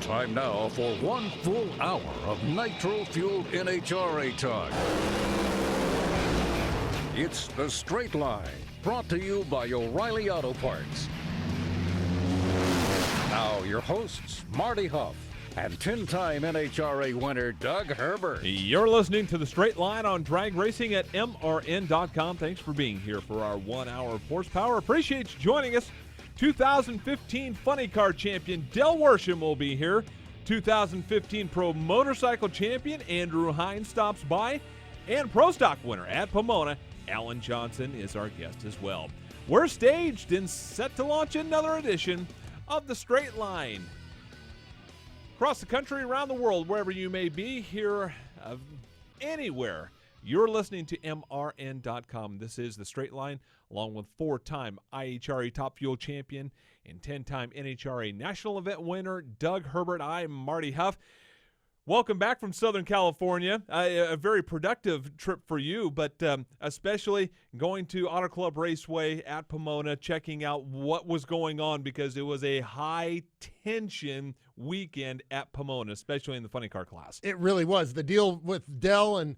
Time now for 1 full hour of nitro-fueled NHRA talk. It's The Straight Line, brought to you by O'Reilly Auto Parts. Now, your hosts, Marty Hough and 10-time NHRA winner Doug Herbert. You're listening to The Straight Line on drag racing at mrn.com. Thanks for being here for our 1 hour of horsepower. Appreciate you joining us. 2015 Funny Car Champion Del Worsham will be here. 2015 Pro Motorcycle Champion Andrew Hines stops by. And Pro Stock winner at Pomona, Alan Johnson, is our guest as well. We're staged and set to launch another edition of The Straight Line. Across the country, around the world, wherever you may be, here, anywhere, you're listening to MRN.com. This is The Straight Line, along with 4-time IHRA Top Fuel Champion and 10-time NHRA National Event winner Doug Herbert. I'm Marty Hough. Welcome back from Southern California. A very productive trip for you, but especially going to Auto Club Raceway at Pomona, checking out what was going on, because it was a high-tension weekend at Pomona, especially in the funny car class. It really was. The deal with Dell and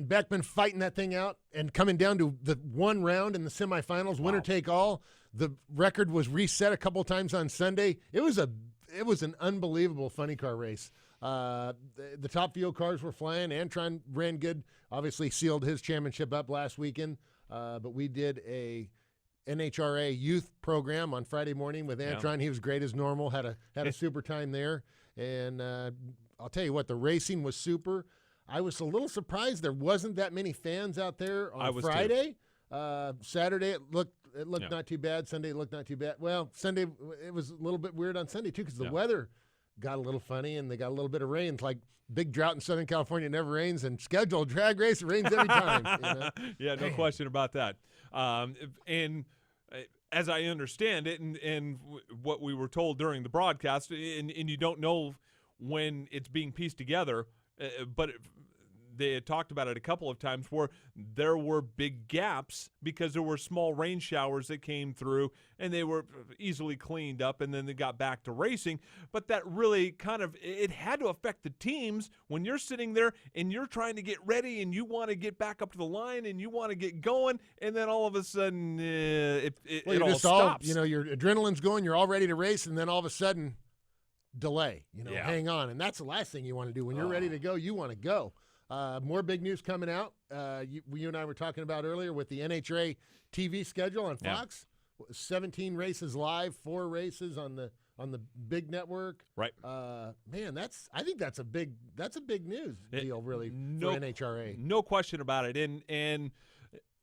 Beckman fighting that thing out and coming down to the one round in the semifinals, Wow. winner take all. The record was reset a couple times on Sunday. It was an unbelievable funny car race. The top fuel cars were flying. Antron ran good. Obviously sealed his championship up last weekend. But we did a NHRA youth program on Friday morning with Antron. Yeah. He was great as normal. Had a super time there. And I'll tell you what, the racing was super. I was a little surprised there wasn't that many fans out there on Friday. Saturday it looked not too bad. Sunday it looked not too bad. Well, Sunday it was a little bit weird on Sunday too, because the weather got a little funny and they got a little bit of rain. It's like big drought in Southern California. It never rains, and scheduled drag race, it rains every time. You know? Yeah, no question about that. And as I understand it, and what we were told during the broadcast, and you don't know when it's being pieced together, but they had talked about it a couple of times where there were big gaps because there were small rain showers that came through and they were easily cleaned up, and then they got back to racing. But that really it had to affect the teams when you're sitting there and you're trying to get ready and you want to get back up to the line and you want to get going, and then all of a sudden it all stops. Your adrenaline's going, you're all ready to race, and then all of a sudden delay, hang on. And that's the last thing you want to do. When you're ready to go, you want to go. More big news coming out. You and I were talking about earlier with the NHRA TV schedule on Fox. 17 races live, 4 races on the big network. Right. Man, I think that's a big news deal really for NHRA. No question about it. And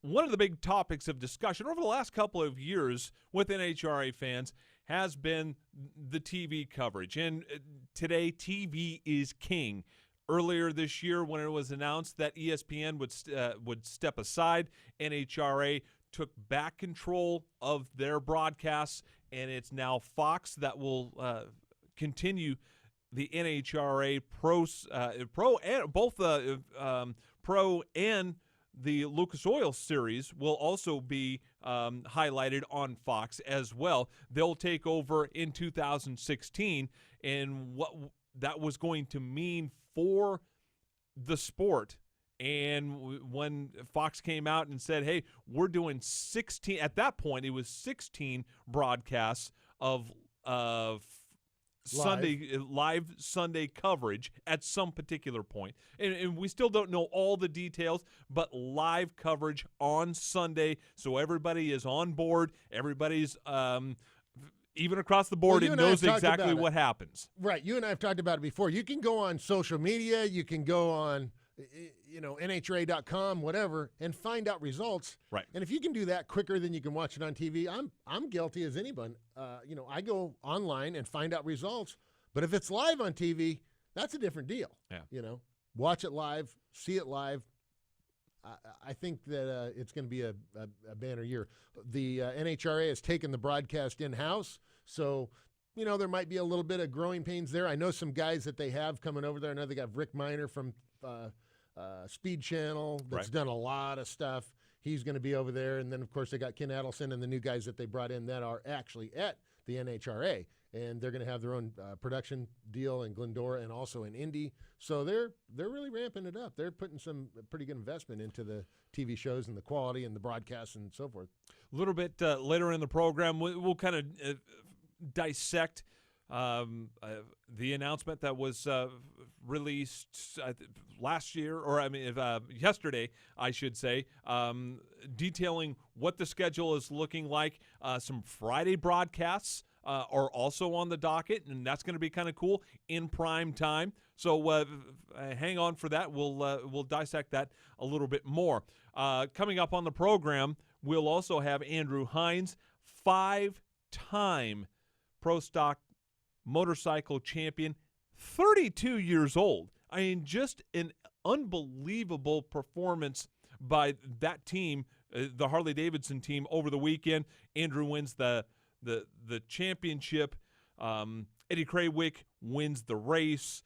one of the big topics of discussion over the last couple of years with NHRA fans has been the TV coverage. And today, TV is king. Earlier this year, when it was announced that ESPN would step aside, NHRA took back control of their broadcasts, and it's now Fox that will continue the NHRA Pro and both the Pro and the Lucas Oil Series will also be highlighted on Fox as well. They'll take over in 2016, and what that was going to mean for the sport. And when Fox came out and said, hey, we're doing 16, at that point it was 16 broadcasts of live Sunday coverage at some particular point. And we still don't know all the details, but live coverage on Sunday, so everybody is on board, everybody's even across the board, it knows exactly what happens. Right. You and I have talked about it before. You can go on social media. You can go on, NHRA.com, whatever, and find out results. Right. And if you can do that quicker than you can watch it on TV, I'm guilty as anyone. I go online and find out results. But if it's live on TV, that's a different deal. Yeah. Watch it live, see it live. I think that it's going to be a banner year. The NHRA has taken the broadcast in-house, so, there might be a little bit of growing pains there. I know some guys that they have coming over there. I know they got Rick Miner from Speed Channel that's done a lot of stuff. He's going to be over there. And then, of course, they got Ken Adelson and the new guys that they brought in that are actually at the NHRA. and they're going to have their own production deal in Glendora and also in Indy. So they're really ramping it up. They're putting some pretty good investment into the TV shows and the quality and the broadcasts and so forth. A little bit later in the program, we'll kind of dissect the announcement that was released last year, or yesterday, I should say, detailing what the schedule is looking like. Some Friday broadcasts are also on the docket, and that's going to be kind of cool in prime time. So hang on for that. We'll dissect that a little bit more. Coming up on the program, we'll also have Andrew Hines, 5-time Pro Stock motorcycle champion, 32 years old. I mean, just an unbelievable performance by that team, the Harley-Davidson team, over the weekend. Andrew wins the championship. Eddie Krawick wins the race.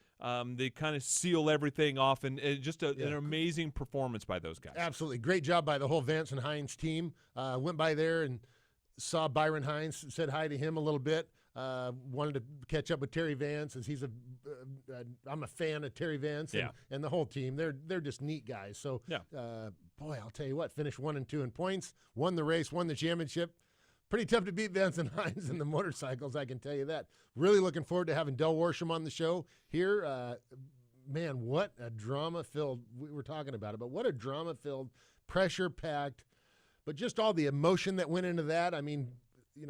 They kind of seal everything off, and just an amazing performance by those guys. Absolutely. Great job by the whole Vance and Hines team. Went by there and saw Byron Hines, said hi to him a little bit. Wanted to catch up with Terry Vance, as I'm a fan of Terry Vance and the whole team. They're just neat guys. So, boy, I'll tell you what, finished 1 and 2 in points, won the race, won the championship. Pretty tough to beat Vance and Hines in the motorcycles, I can tell you that. Really looking forward to having Del Worsham on the show here. Man, what a drama-filled, we were talking about it, but what a drama-filled, pressure-packed, but just all the emotion that went into that. I mean,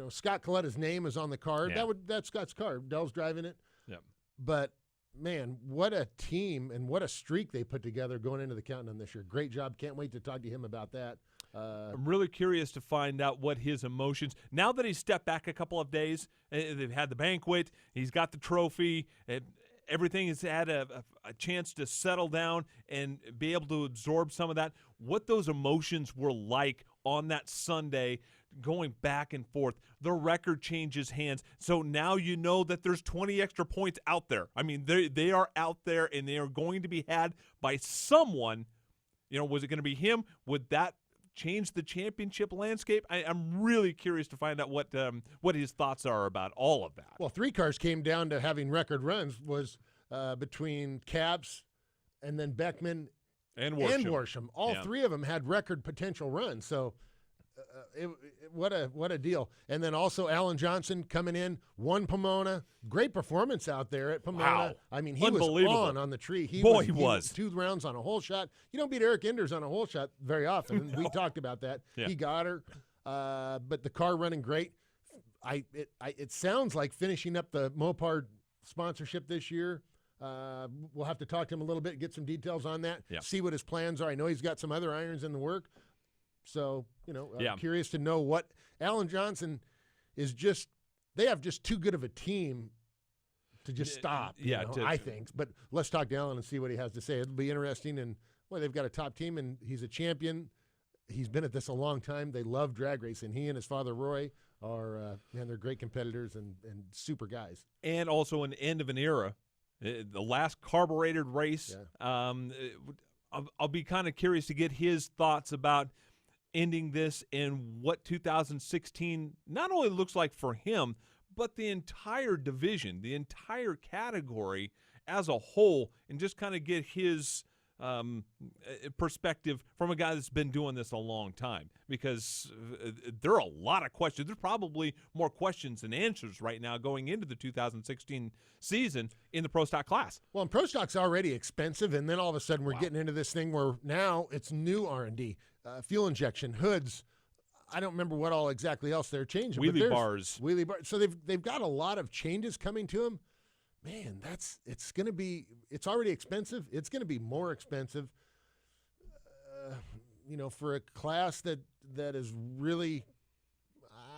Scott Coletta's name is on the card. Yeah. That's Scott's car. Dell's driving it. Yeah. But, man, what a team and what a streak they put together going into the Countdown this year. Great job. Can't wait to talk to him about that. I'm really curious to find out what his emotions, now that he's stepped back a couple of days, they've had the banquet, he's got the trophy, everything has had a chance to settle down and be able to absorb some of that, what those emotions were like on that Sunday, going back and forth. The record changes hands. So now you know that there's 20 extra points out there. I mean, they are out there, and they are going to be had by someone. Was it going to be him? Would that change the championship landscape? I'm really curious to find out what his thoughts are about all of that. Well, 3 cars came down to having record runs, was between Caps and then Beckman and Worsham. Worsham. All 3 of them had record potential runs. So what a deal. And then also Alan Johnson coming in, won Pomona. Great performance out there at Pomona. Wow. I mean, he was on the tree. He was 2 rounds on a hole shot. You don't beat Eric Enders on a hole shot very often. No. We talked about that. Yeah. He got her. But the car running great. It sounds like finishing up the Mopar sponsorship this year. We'll have to talk to him a little bit, get some details on that, see what his plans are. I know he's got some other irons in the work. So, I'm curious to know what Alan Johnson is they have just too good of a team to just stop, I think. But let's talk to Alan and see what he has to say. It'll be interesting. And, they've got a top team, and he's a champion. He's been at this a long time. They love drag racing. He and his father, Roy, are, they're great competitors and super guys. And also an end of an era. The last carbureted race. Yeah. I'll be kind of curious to get his thoughts about ending this and what 2016 not only looks like for him, but the entire division, the entire category as a whole, and just kind of get his perspective from a guy that's been doing this a long time, because there are a lot of questions. There's probably more questions than answers right now going into the 2016 season in the Pro Stock class. Well, and Pro Stock's already expensive, and then all of a sudden we're getting into this thing where now it's new R&D, fuel injection, hoods. I don't remember what all exactly else they're changing. Wheelie bars. So they've got a lot of changes coming to them. Man, it's already expensive. It's going to be more expensive, for a class that is really,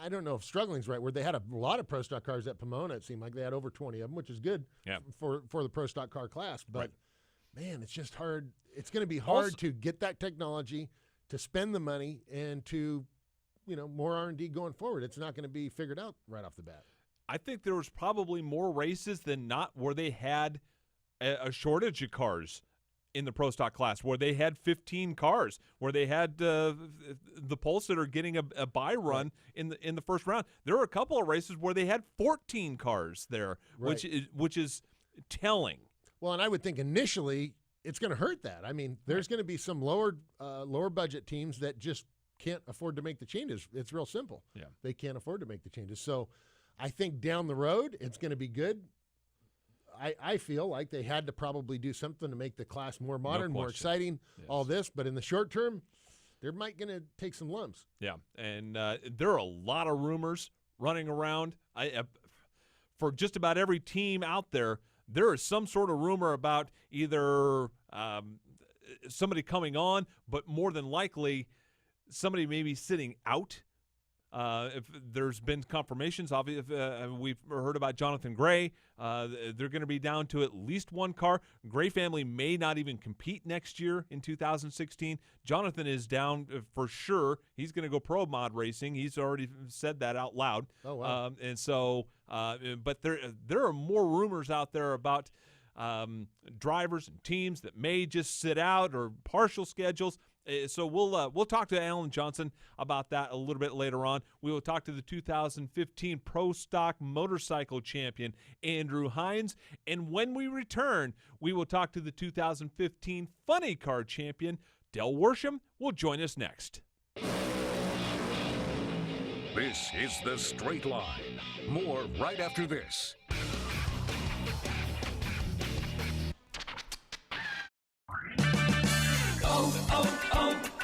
I don't know if struggling is right word. They had a lot of Pro Stock cars at Pomona. It seemed like they had over 20 of them, which is good for the Pro Stock car class. But, man, it's just hard. It's going to be hard to get that technology, to spend the money, and to, more R&D going forward. It's not going to be figured out right off the bat. I think there was probably more races than not where they had a shortage of cars in the Pro Stock class where they had 15 cars, where they had the Pulse that are getting a bye run in the first round. There were a couple of races where they had 14 cars there, which is telling. Well, and I would think initially it's going to hurt that. I mean, there's going to be some lower budget teams that just can't afford to make the changes. It's real simple. Yeah. They can't afford to make the changes. So I think down the road it's going to be good. I feel like they had to probably do something to make the class more modern, more exciting, all this. But in the short term, they're might going to take some lumps. Yeah, and there are a lot of rumors running around. For just about every team out there, there is some sort of rumor about either somebody coming on, but more than likely somebody maybe sitting out. If there's been confirmations, obviously, we've heard about Jonathan Gray. They're going to be down to at least one car. Gray family may not even compete next year in 2016. Jonathan is down for sure. He's going to go pro mod racing. He's already said that out loud. Oh, wow. And so, but there are more rumors out there about drivers and teams that may just sit out or partial schedules. So we'll talk to Alan Johnson about that a little bit later on. We will talk to the 2015 Pro Stock Motorcycle Champion, Andrew Hines. And when we return, we will talk to the 2015 Funny Car Champion, Del Worsham, will join us next. This is The Straight Line. More right after this.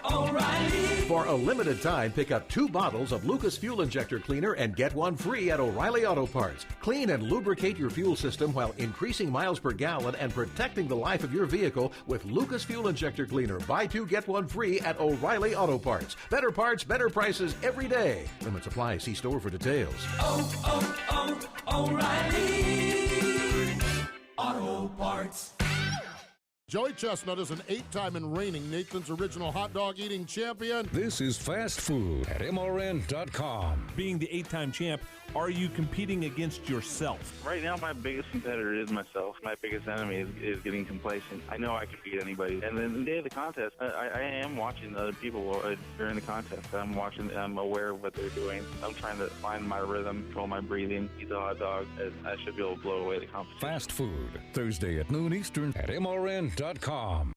O'Reilly. For a limited time, pick up 2 bottles of Lucas Fuel Injector Cleaner and get 1 free at O'Reilly Auto Parts. Clean and lubricate your fuel system while increasing miles per gallon and protecting the life of your vehicle with Lucas Fuel Injector Cleaner. Buy 2, get 1 free at O'Reilly Auto Parts. Better parts, better prices every day. Limits apply. See store for details. O'Reilly Auto Parts. Joey Chestnut is an 8-time and reigning Nathan's Original Hot Dog eating champion. This is Fast Food at MRN.com. Being the 8-time champ, are you competing against yourself? Right now, my biggest competitor is myself. My biggest enemy is getting complacent. I know I can beat anybody. And then the day of the contest, I am watching other people during the contest. I'm watching. I'm aware of what they're doing. I'm trying to find my rhythm, control my breathing, eat the hot dog. I should be able to blow away the competition. Fast Food, Thursday at noon Eastern at MRN.com.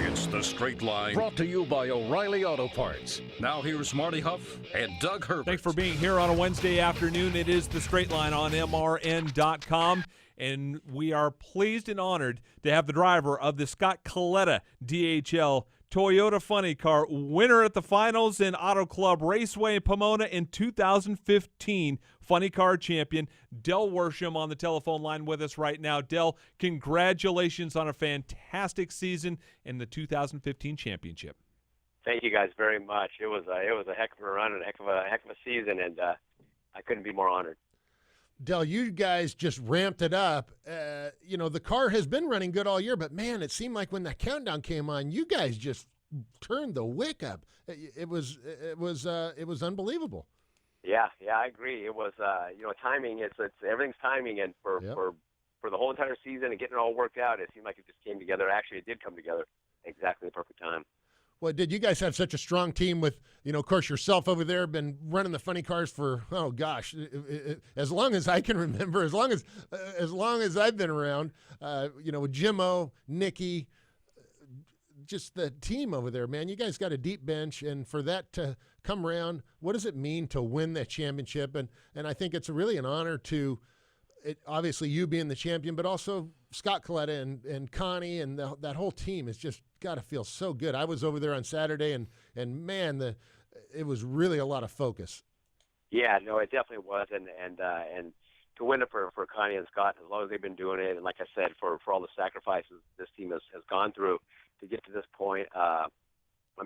It's The Straight Line, brought to you by O'Reilly Auto Parts. Now here's Marty Hough and Doug Herbert. Thanks for being here on a Wednesday afternoon. It is The Straight Line on MRN.com, and we are pleased and honored to have the driver of the Scott Coletta DHL Toyota Funny Car, winner at the finals in Auto Club Raceway in Pomona in 2015, Funny Car Champion, Del Worsham on the telephone line with us right now. Del, congratulations on a fantastic season in the 2015 championship. Thank you guys very much. It was a heck of a run and a heck of a season, and I couldn't be more honored. Del, you guys just ramped it up. The car has been running good all year, but man, it seemed like when that countdown came on, you guys just turned the wick up. It was unbelievable. Yeah, I agree. It was timing. It's everything's timing, and for the whole entire season and getting it all worked out, it seemed like it just came together. Actually, it did come together exactly the perfect time. Well, did you guys have such a strong team with, of course, yourself over there, been running the funny cars for, oh gosh, as long as I can remember, as long as I've been around, with Jimmo, Nicky, just the team over there, man. You guys got a deep bench, and for that to come around, what does it mean to win that championship? And I think it's really an honor to, obviously you being the champion, but also Scott Coletta and Connie and that whole team has just got to feel so good. I was over there on Saturday, and man, it was really a lot of focus. Yeah, no, it definitely was, and to win it for Connie and Scott, as long as they've been doing it, and like I said, for all the sacrifices this team has gone through to get to this point, I'm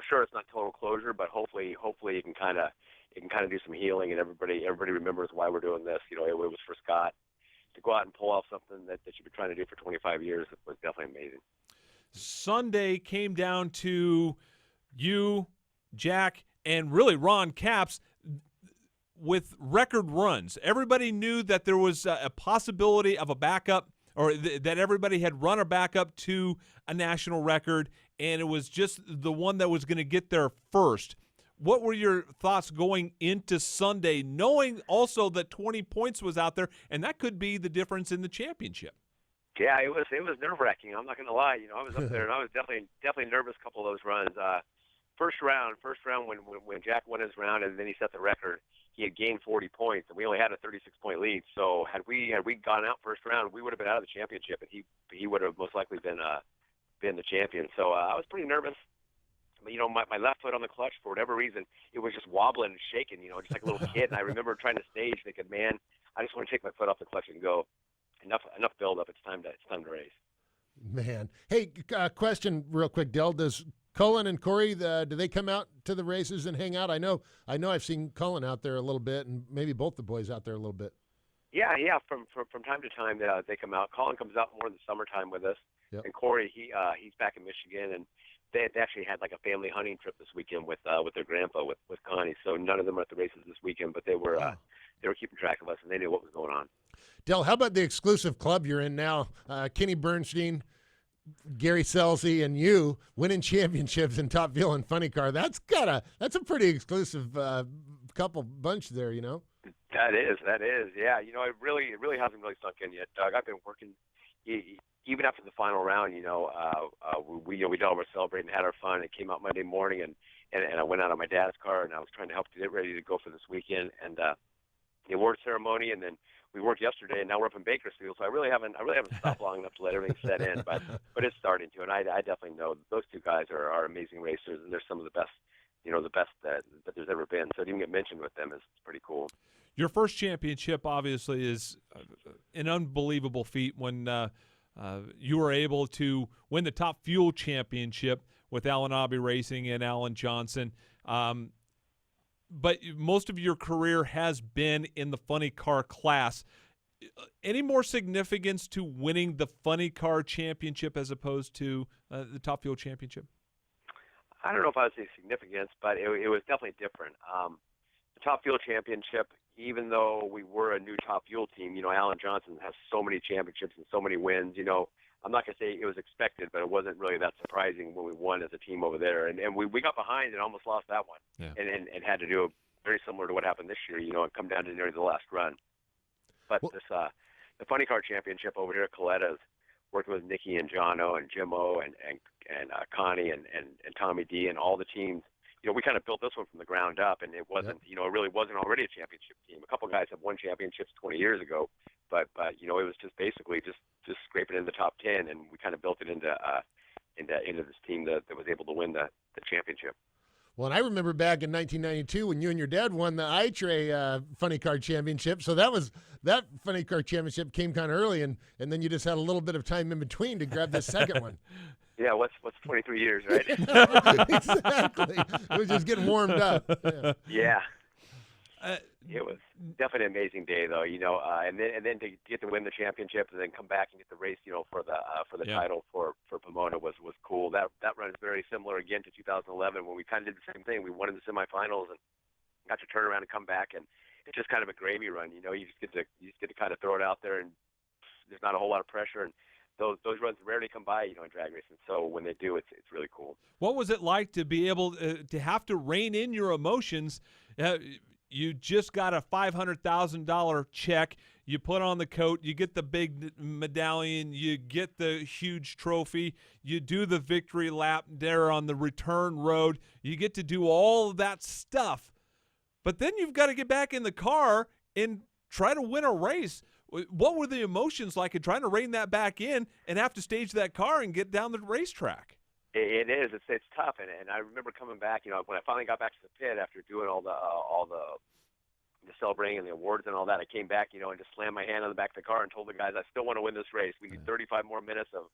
sure it's not total closure, but hopefully you can kind of do some healing, and everybody remembers why we're doing this. It was for Scott to go out and pull off something that you've been trying to do for 25 years. It was definitely amazing. Sunday came down to you, Jack, and really Ron Capps with record runs. Everybody knew that there was a possibility of a backup or that everybody had run a back up to a national record, and it was just the one that was going to get there first. What were your thoughts going into Sunday, knowing also that 20 points was out there, and that could be the difference in the championship? Yeah, it was nerve-wracking. I'm not going to lie. I was up there, and I was definitely nervous a couple of those runs. First round when Jack won his round and then he set the record, he had gained 40 points, and we only had a 36-point lead. So had we gone out first round, we would have been out of the championship, and he would have most likely been the champion. So I was pretty nervous. My left foot on the clutch, for whatever reason, it was just wobbling and shaking, just like a little kid. And I remember trying to stage, thinking, man, I just want to take my foot off the clutch and go. Enough build up. It's time to race. Man, hey, question real quick, Del. Does Cullen and Corey, do they come out to the races and hang out? I know I've seen Cullen out there a little bit, and maybe both the boys out there a little bit. Yeah. From time to time, they come out. Cullen comes out more in the summertime with us, yep. And Corey, he's back in Michigan, and they actually had like a family hunting trip this weekend with their grandpa with Connie. So none of them are at the races this weekend, but they were keeping track of us, and they knew what was going on. Del, how about the exclusive club you're in now? Kenny Bernstein, Gary Selsey, and you winning championships in Top Fuel and Funny Car. That's a pretty exclusive couple bunch there, That is, yeah. It really hasn't really sunk in yet, Doug. I've been working even after the final round. We all were celebrating, had our fun. It came out Monday morning, and I went out on my dad's car, and I was trying to help get ready to go for this weekend, and the award ceremony, and then we worked yesterday, and now we're up in Bakersfield. So I really haven't stopped long enough to let everything set in, but it's starting to, and I definitely know those two guys are amazing racers, and they're some of the best, the best that there's ever been. So to even get mentioned with them is pretty cool. Your first championship obviously is an unbelievable feat when you were able to win the Top Fuel Championship with Alan Abbey Racing and Alan Johnson. But most of your career has been in the funny car class. Any more significance to winning the funny car championship as opposed to the Top Fuel Championship? I don't know if I would say significance, but it was definitely different. The Top Fuel Championship, even though we were a new Top Fuel team, Alan Johnson has so many championships and so many wins. I'm not going to say it was expected, but it wasn't really that surprising when we won as a team over there. And we got behind and almost lost that one, yeah. and had to do very similar to what happened this year, and come down to near the last run. But the Funny Car Championship over here at Coletta's, working with Nikki and Jono and Jimmo and Connie and Tommy D and all the teams, we kind of built this one from the ground up, and it wasn't, it really wasn't already a championship team. A couple guys have won championships 20 years ago, but it was just basically just scraping in the top 10, and we kind of built it into this team that was able to win the championship. Well, and I remember back in 1992 when you and your dad won the iTray Funny Car Championship. So that Funny Car Championship came kind of early, and then you just had a little bit of time in between to grab the second one. Yeah, what's 23 years, right? Exactly. It was just getting warmed up. Yeah. It was definitely an amazing day, though, and then to get to win the championship and then come back and get the race, for the title for Pomona was cool. That run is very similar again to 2011 when we kind of did the same thing. We won in the semifinals and got to turn around and come back, and it's just kind of a gravy run. You just get to kind of throw it out there, and there's not a whole lot of pressure, and those runs rarely come by, in drag racing. So when they do, it's really cool. What was it like to be able to have to rein in your emotions? You just got a $500,000 check. You put on the coat. You get the big medallion. You get the huge trophy. You do the victory lap there on the return road. You get to do all of that stuff. But then you've got to get back in the car and try to win a race. What were the emotions like in trying to rein that back in and have to stage that car and get down the racetrack? It is. It's tough, and I remember coming back. When I finally got back to the pit after doing all the celebrating and the awards and all that, I came back, and just slammed my hand on the back of the car and told the guys, I still want to win this race. We need 35 more minutes of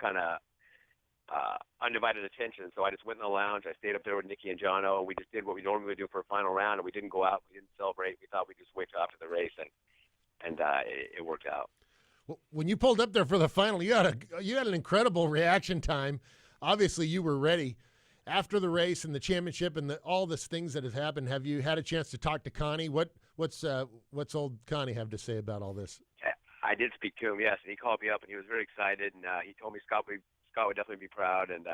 kind of undivided attention. So I just went in the lounge. I stayed up there with Nikki and Jono, and we just did what we normally do for a final round. And we didn't go out. We didn't celebrate. We thought we'd just wait till after the race, and it worked out. Well, when you pulled up there for the final, you had an incredible reaction time. Obviously, you were ready. After the race and the championship and all these things that have happened, have you had a chance to talk to Connie? What's old Connie have to say about all this? I did speak to him, yes, and he called me up, and he was very excited, and he told me Scott would definitely be proud, and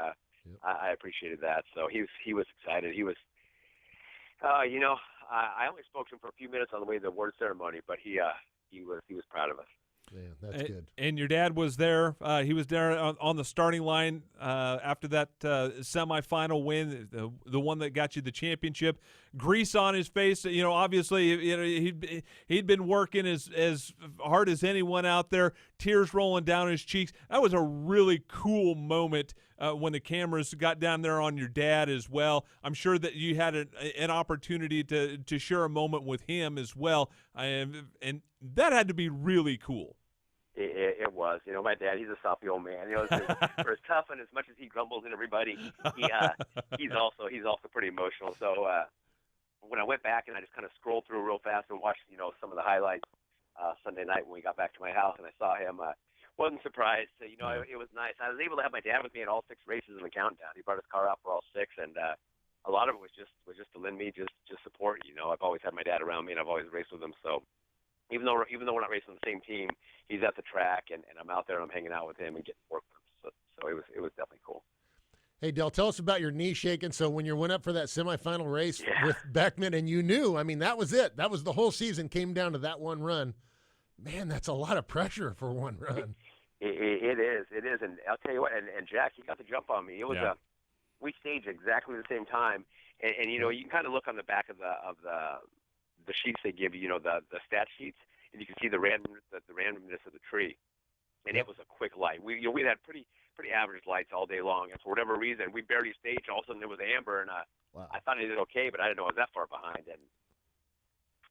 I appreciated that. So he was excited. He was, I only spoke to him for a few minutes on the way to the award ceremony, but he was proud of us. Yeah, that's good. And your dad was there. He was there on the starting line after that semifinal win, the one that got you the championship. Grease on his face. Obviously, he'd been working as hard as anyone out there. Tears rolling down his cheeks. That was a really cool moment when the cameras got down there on your dad as well. I'm sure that you had an opportunity to share a moment with him as well, and that had to be really cool. It was. My dad, he's a soft old man. For as tough and as much as he grumbles at everybody, he's also pretty emotional. So when I went back and I just kind of scrolled through real fast and watched, some of the highlights Sunday night when we got back to my house and I saw him, wasn't surprised. It was nice. I was able to have my dad with me in all 6 races in the countdown. He brought his car out for all 6, and a lot of it was just to lend me just support. I've always had my dad around me, and I've always raced with him. So even though we're not racing on the same team, he's at the track, and I'm out there and I'm hanging out with him and getting work with him. So it was definitely cool. Hey, Del, tell us about your knee shaking. So when you went up for that semifinal race with Beckman, and you knew, that was it. That was the whole season came down to that one run. Man, that's a lot of pressure for one run. It is, and I'll tell you what. And Jack, he got the jump on me. It was we staged exactly the same time, and you can kind of look on the back of the sheets they give you, the stat sheets, and you can see the randomness of the tree. And it was a quick light. We had pretty average lights all day long, and for whatever reason, we barely staged. All of a sudden, there was amber, and I thought I did okay, but I didn't know I was that far behind, and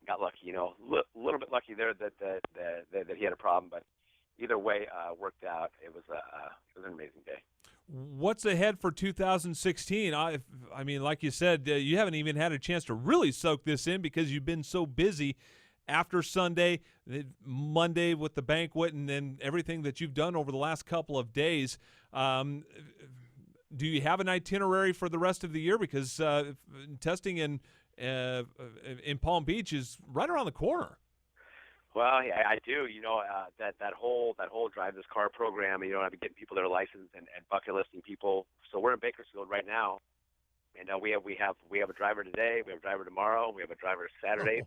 got lucky. A little bit lucky there that he had a problem, but either way, worked out. It was an amazing day. What's ahead for 2016? Like you said, you haven't even had a chance to really soak this in because you've been so busy after Sunday, Monday with the banquet, and then everything that you've done over the last couple of days. Do you have an itinerary for the rest of the year? Because testing in Palm Beach is right around the corner. Well, I do. That whole Drive This Car program. I've been getting people their license and bucket listing people. So we're in Bakersfield right now, and we have a driver today. We have a driver tomorrow. We have a driver Saturday.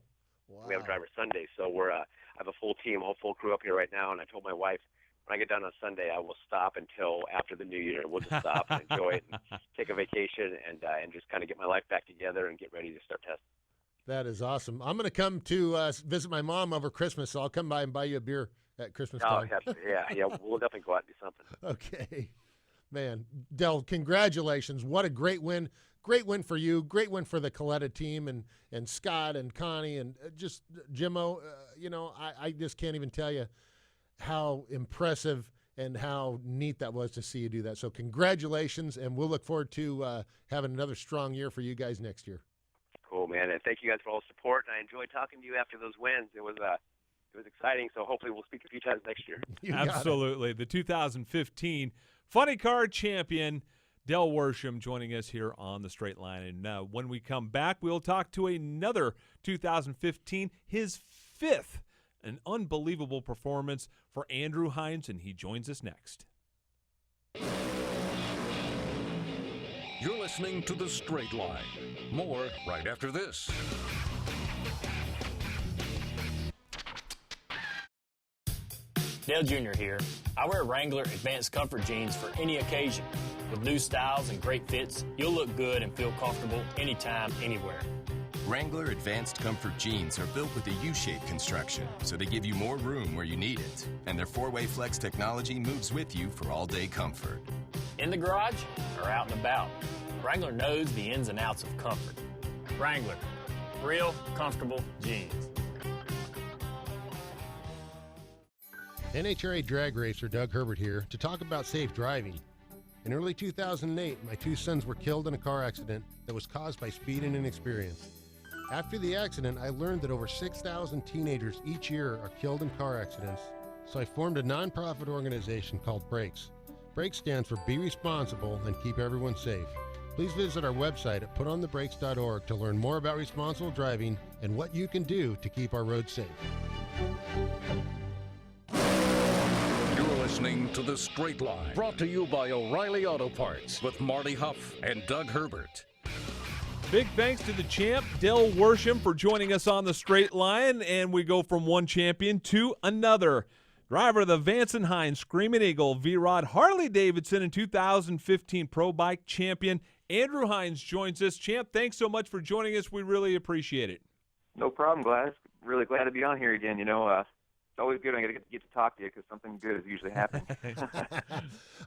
Wow. We have a driver Sunday. So I have a full team, a whole full crew up here right now. And I told my wife, when I get done on Sunday, I will stop until after the new year. We'll just stop and enjoy it, and take a vacation, and just kind of get my life back together and get ready to start testing. That is awesome. I'm going to come to visit my mom over Christmas, so I'll come by and buy you a beer at Christmas time. Yeah, we'll definitely go out and do something. Okay. Man, Del, congratulations. What a great win. Great win for you. Great win for the Coletta team and Scott and Connie and just Jimmo. I just can't even tell you how impressive and how neat that was to see you do that. So congratulations, and we'll look forward to having another strong year for you guys next year. Cool, man, and thank you guys for all the support. And I enjoyed talking to you after those wins. It was exciting. So hopefully we'll speak a few times next year. Absolutely, the 2015 Funny Car champion Del Worsham joining us here on the Straight Line. And when we come back, we'll talk to another 2015, his 5th, an unbelievable performance for Andrew Hines, and he joins us next. You're listening to The Straight Line. More right after this. Dale Jr. here. I wear Wrangler Advanced Comfort jeans for any occasion. With new styles and great fits, you'll look good and feel comfortable anytime, anywhere. Wrangler Advanced Comfort jeans are built with a U-shaped construction, so they give you more room where you need it. And their 4-way flex technology moves with you for all-day comfort. In the garage or out and about, Wrangler knows the ins and outs of comfort. Wrangler, real comfortable jeans. NHRA drag racer Doug Herbert here to talk about safe driving. In early 2008, my 2 sons were killed in a car accident that was caused by speed and inexperience. After the accident, I learned that over 6,000 teenagers each year are killed in car accidents, so I formed a nonprofit organization called Brakes. Brakes stands for Be Responsible and Keep Everyone Safe. Please visit our website at putonthebrakes.org to learn more about responsible driving and what you can do to keep our roads safe. listening to The Straight Line, brought to you by O'Reilly Auto Parts with Marty Hough and Doug Herbert. Big thanks to the champ, Del Worsham, for joining us on The Straight Line, and we go from one champion to another. Driver of the Vance & Hines Screaming Eagle V-Rod Harley-Davidson and 2015 Pro Bike champion Andrew Hines joins us. Champ, thanks so much for joining us. We really appreciate it. No problem, Glass. Really glad to be on here again. You know, it's always good when I get to talk to you because something good is usually happening.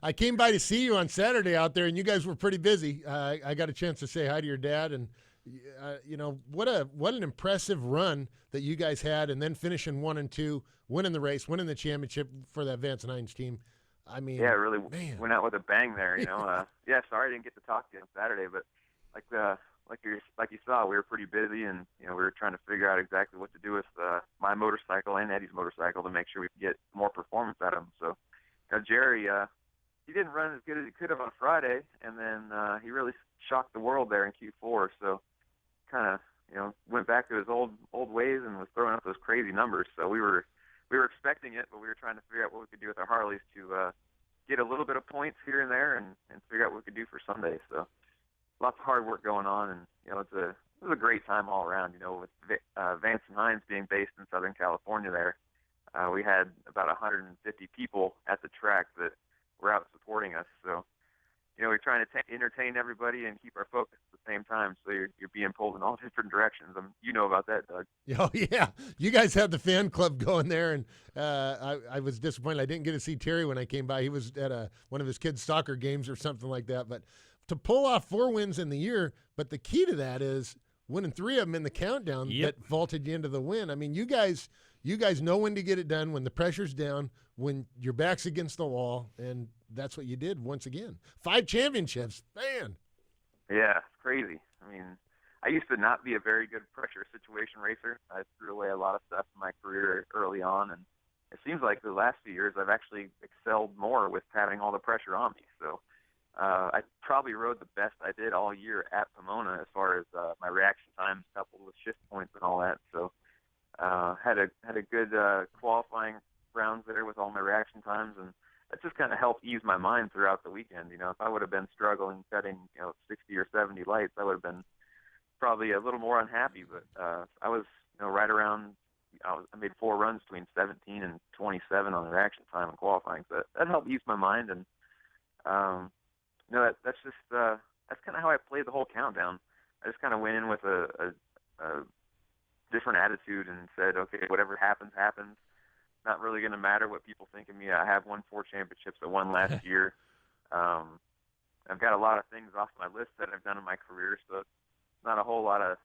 I came by to see you on Saturday out there, and you guys were pretty busy. I got a chance to say hi to your dad, and you know what an impressive run that you guys had, and then finishing 1 and 2, winning the race, winning the championship for that Vance & Hines team. I mean, yeah, it really went out with a bang there. You know, yeah. Sorry I didn't get to talk to you on Saturday, but like you saw, we were pretty busy, and you know we were trying to figure out exactly what to do with my motorcycle and Eddie's motorcycle to make sure we could get more performance out of them. So, you know, Jerry, he didn't run as good as he could have on Friday, and then he really shocked the world there in Q4. So, kind of went back to his old ways and was throwing up those crazy numbers. So we were expecting it, but we were trying to figure out what we could do with our Harleys to get a little bit of points here and there and figure out what we could do for Sunday. So lots of hard work going on, and it was a great time all around. You know, with Vance & Hines being based in Southern California there, we had about 150 people at the track that were out supporting us. So, you know, we're trying to entertain everybody and keep our focus at the same time. So you're being pulled in all different directions. You know about that, Doug. Oh, yeah. You guys had the fan club going there, and I was disappointed. I didn't get to see Terry when I came by. He was at one of his kids' soccer games or something like that. But to pull off 4 wins in the year, but the key to that is winning 3 of them in the countdown that vaulted you into the win. I mean, you guys know when to get it done, when the pressure's down, when your back's against the wall, and that's what you did once again. 5 championships, man. Yeah, it's crazy. I mean, I used to not be a very good pressure situation racer. I threw away a lot of stuff in my career early on, and it seems like the last few years I've actually excelled more with having all the pressure on me. So I probably rode the best I did all year at Pomona as far as my reaction times coupled with shift points and all that. So had a good qualifying rounds there with all my reaction times, and that just kind of helped ease my mind throughout the weekend. You know, if I would have been struggling cutting 60 or 70 lights, I would have been probably a little more unhappy. But I was right around. I made 4 runs between 17 and 27 on the reaction time in qualifying, so that helped ease my mind. And that's just that's kind of how I played the whole countdown. I just kind of went in with a different attitude and said, okay, whatever happens, happens. Not really going to matter what people think of me. I have won 4 championships. I won last year. I've got a lot of things off my list that I've done in my career, so it's not a whole lot of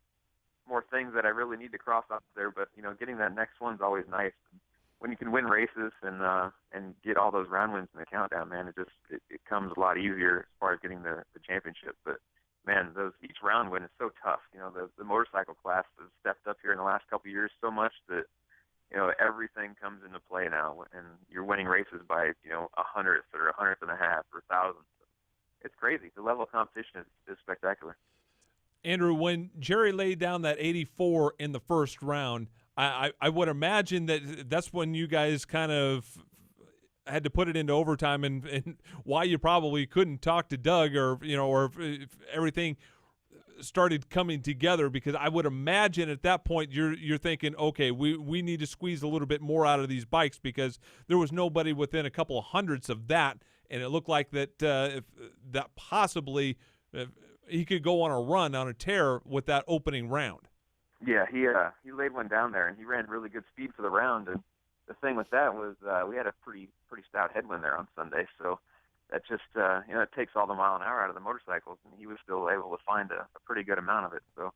more things that I really need to cross off there. But getting that next one's always nice. When you can win races and get all those round wins in the countdown, man, it comes a lot easier as far as getting the championship. But man, each round win is so tough. The motorcycle class has stepped up here in the last couple of years so much that everything comes into play now, and you're winning races by a hundredth or a hundredth and a half or thousandth. It's crazy. The level of competition is spectacular. Andrew, when Jerry laid down that 84 in the first round, I would imagine that's when you guys kind of had to put it into overtime, and why you probably couldn't talk to Doug or if everything started coming together, because I would imagine at that point you're thinking, okay, we need to squeeze a little bit more out of these bikes, because there was nobody within a couple of hundredths of that, and it looked like that possibly he could go on a run, on a tear with that opening round. Yeah, he laid one down there, and he ran really good speed for the round. And the thing with that was we had a pretty stout headwind there on Sunday, so that just it takes all the mile an hour out of the motorcycles, and he was still able to find a pretty good amount of it. So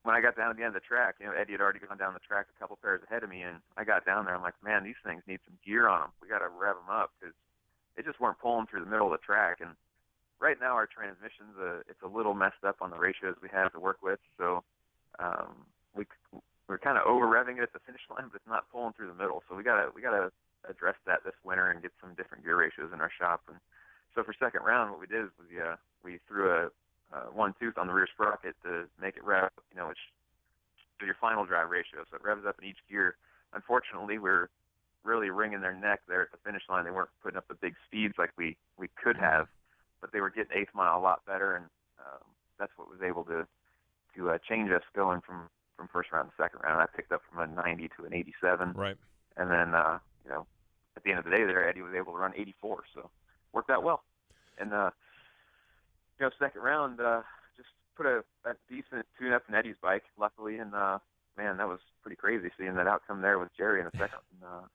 when I got down at the end of the track, Eddie had already gone down the track a couple pairs ahead of me, and I got down there. I'm like, man, these things need some gear on them. We got to rev them up, because they just weren't pulling through the middle of the track. And right now our transmissions, it's a little messed up on the ratios we have to work with. So we're kind of over revving it at the finish line, but it's not pulling through the middle. So we gotta address that this winter and get some different gear ratios in our shop. And so for second round, what we did was we threw a one tooth on the rear sprocket to make it rev, which is your final drive ratio. So it revs up in each gear. Unfortunately, we're really wringing their neck there at the finish line. They weren't putting up the big speeds like we could have, but they were getting eighth mile a lot better, and that's what was able to change us going from first round to second round. I picked up from a 90 to an 87. Right. And then, at the end of the day there, Eddie was able to run 84, so worked out well. And, second round, just put a decent tune-up in Eddie's bike, luckily, and, man, that was pretty crazy seeing that outcome there with Jerry in the second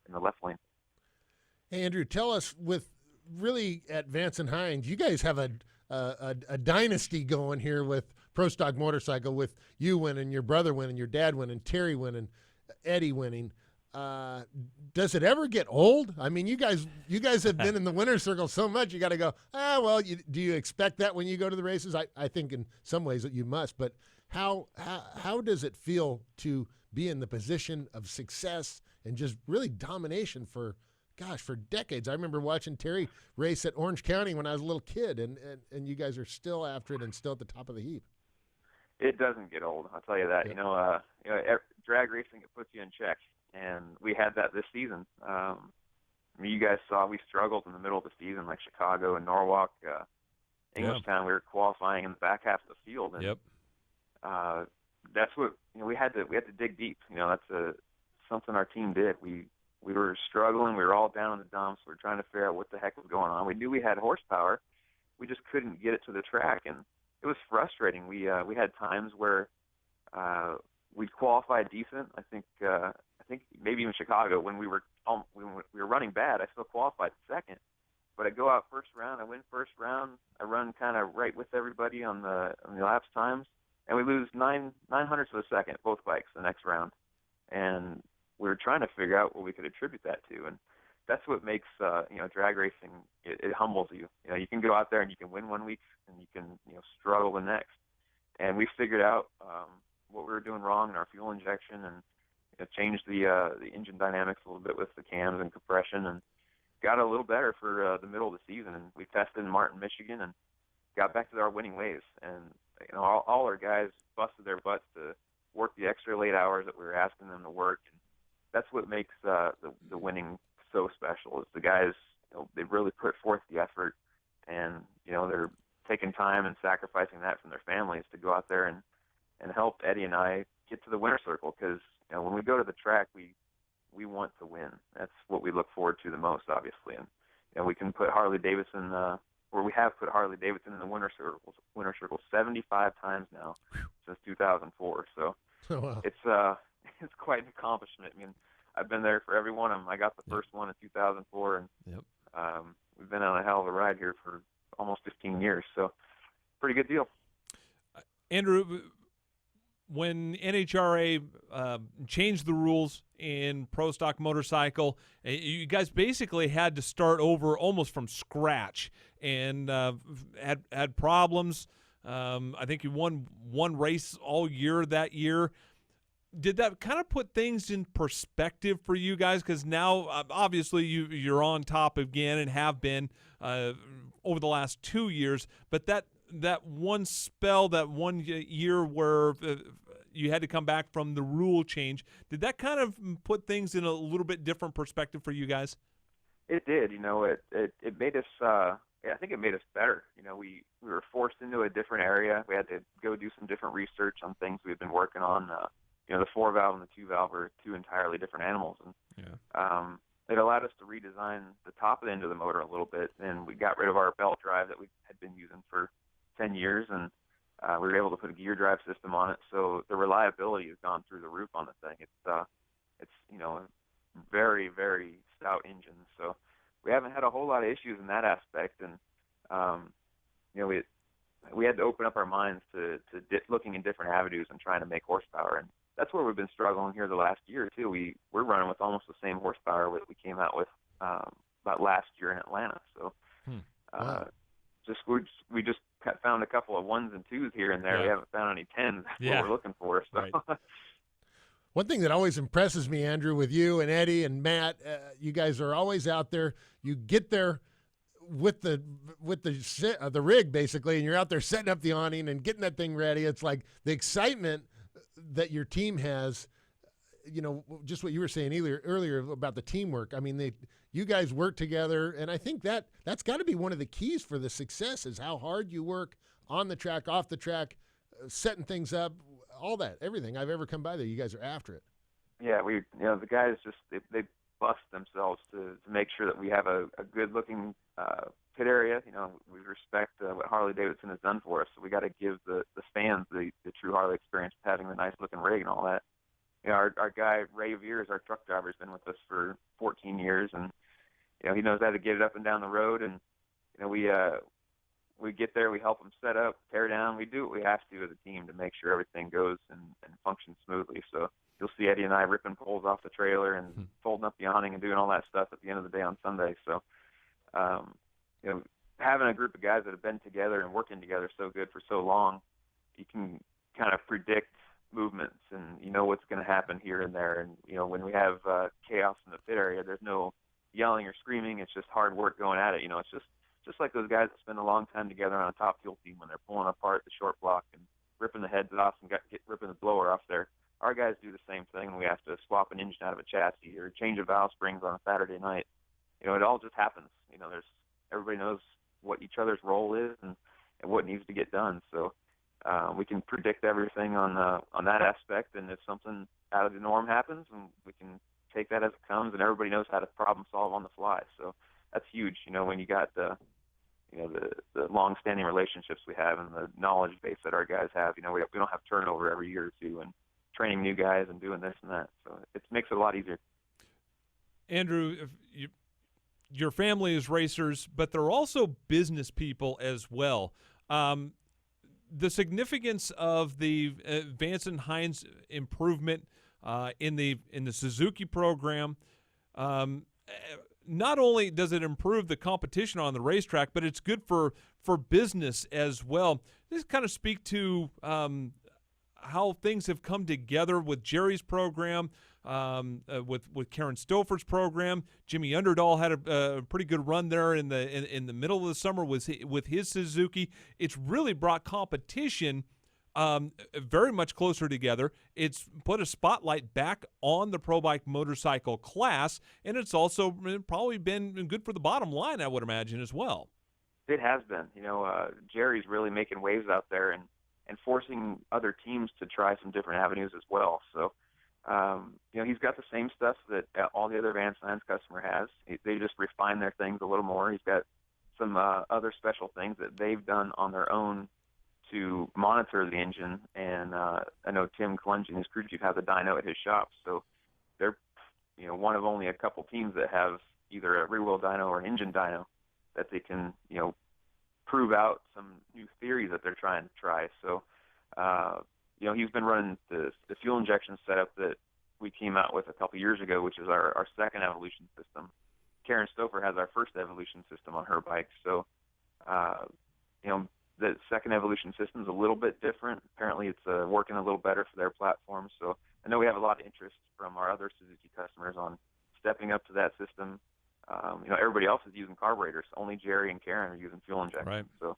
in the left lane. Hey, Andrew, tell us, with really at Vance and Hines, you guys have a dynasty going here with Pro Stock Motorcycle, with you winning, your brother winning, your dad winning, Terry winning, Eddie winning. Does it ever get old? I mean, you guys have been in the winner's circle so much, you got to go, well, do you expect that when you go to the races? I think in some ways that you must, but how does it feel to be in the position of success and just really domination for decades? I remember watching Terry race at Orange County when I was a little kid, and you guys are still after it and still at the top of the heap. It doesn't get old, I'll tell you that. Yeah. Drag racing, it puts you in check, and we had that this season. You guys saw we struggled in the middle of the season, like Chicago and Norwalk, Englishtown. We were qualifying in the back half of the field, and that's what we had to dig deep. That's something our team did. We were struggling. We were all down in the dumps. We were trying to figure out what the heck was going on. We knew we had horsepower. We just couldn't get it to the track, and it was frustrating. We had times where we'd qualify decent. I think maybe even Chicago when we were running bad. I still qualified second, but I go out first round. I win first round. I run kind of right with everybody on the laps times, and we lose 900ths of a second both bikes the next round, and we were trying to figure out what we could attribute that to, and that's what makes drag racing. It humbles you. You can go out there and you can win one week and you can struggle the next. And we figured out what we were doing wrong in our fuel injection, and changed the engine dynamics a little bit with the cams and compression, and got a little better for the middle of the season. And we tested in Martin, Michigan, and got back to our winning ways. And all our guys busted their butts to work the extra late hours that we were asking them to work. And that's what makes the winning so special, is the guys, they really put forth the effort, and they're taking time and sacrificing that from their families to go out there and help Eddie and I get to the winner's circle, because when we go to the track, we want to win. That's what we look forward to the most, obviously. And we can put Harley Davidson, or we have put Harley Davidson in the winner's circle 75 times now since 2004. So wow. It's quite an accomplishment. I mean, I've been there for every one of them. I got the first one in 2004, and we've been on a hell of a ride here for almost 15 years. So, pretty good deal. Andrew, when NHRA changed the rules in Pro Stock Motorcycle, you guys basically had to start over almost from scratch, and had problems. I think you won one race all year that year. Did that kind of put things in perspective for you guys? Because now, obviously, you're on top again and have been over the last 2 years. But that one spell, that 1 year where you had to come back from the rule change, did that kind of put things in a little bit different perspective for you guys? It did. It made us. I think it made us better. We were forced into a different area. We had to go do some different research on things we had been working on. The 4-valve and the 2-valve are two entirely different animals, and it allowed us to redesign the top of the end of the motor a little bit, and we got rid of our belt drive that we had been using for 10 years, and we were able to put a gear drive system on it, so the reliability has gone through the roof on the thing. It's a very, very stout engine, so we haven't had a whole lot of issues in that aspect, and we had to open up our minds to looking in different avenues and trying to make horsepower, and that's where we've been struggling here the last year too. We're running with almost the same horsepower that we came out with about last year in Atlanta. So Wow. we just found a couple of 1s and 2s here and there. We haven't found any 10s. That's what we're looking for. So. Right. One thing that always impresses me, Andrew, with you and Eddie and Matt, you guys are always out there. You get there with the rig basically, and you're out there setting up the awning and getting that thing ready. It's like the excitement that your team has. just what you were saying earlier about the teamwork. I mean, you guys work together, and I think that's got to be one of the keys for the success is how hard you work on the track, off the track, setting things up, all that, everything I've ever come by there. You guys are after it. Yeah, the guys just they bust themselves to make sure that we have a good looking pit area. We respect what Harley Davidson has done for us, so we got to give the fans the true Harley experience, having the nice looking rig and all that. Our guy Ray Veers, our truck driver, has been with us for 14 years, and he knows how to get it up and down the road. And we get there, we help them set up, tear down. We do what we have to as a team to make sure everything goes and functions smoothly. So you'll see Eddie and I ripping poles off the trailer and folding up the awning and doing all that stuff at the end of the day on Sunday. So having a group of guys that have been together and working together so good for so long, you can kind of predict movements and what's going to happen here and there. And when we have chaos in the pit area, there's no yelling or screaming. It's just hard work going at it. It's just like those guys that spend a long time together on a top fuel team when they're pulling apart the short block and ripping the heads off and ripping the blower off there. Our guys do the same thing when we have to swap an engine out of a chassis or change a valve springs on a Saturday night. It all just happens. Everybody knows what each other's role is and what needs to get done. So we can predict everything on that aspect, and if something out of the norm happens, and we can take that as it comes, and everybody knows how to problem solve on the fly. So that's huge. When you got the long-standing relationships we have and the knowledge base that our guys have, we don't have turnover every year or two, and training new guys and doing this and that. So it makes it a lot easier. Andrew, your family is racers, but they're also business people as well. The significance of the Vance and Hines improvement in the Suzuki program, not only does it improve the competition on the racetrack, but it's good for business as well. Just kind of speak to how things have come together with Jerry's program, with Karen Stouffer's program. Jimmy Underdahl had a pretty good run there in the middle of the summer with his Suzuki. It's really brought competition very much closer together. It's put a spotlight back on the pro bike motorcycle class, and it's also probably been good for the bottom line, I would imagine, as well. It has been. Jerry's really making waves out there and forcing other teams to try some different avenues as well. So, he's got the same stuff that all the other Vance Hines customer has. They just refine their things a little more. He's got some other special things that they've done on their own to monitor the engine. And I know Tim Clungy, his crew chief, has a dyno at his shop. So they're, one of only a couple teams that have either a rear wheel dyno or an engine dyno that they can, prove out some new theories that they're trying to try. So, he's been running the fuel injection setup that we came out with a couple years ago, which is our second evolution system. Karen Stouffer has our first evolution system on her bike. So, the second evolution system is a little bit different. Apparently it's working a little better for their platform. So I know we have a lot of interest from our other Suzuki customers on stepping up to that system. Everybody else is using carburetors. Only Jerry and Karen are using fuel injection. Right. So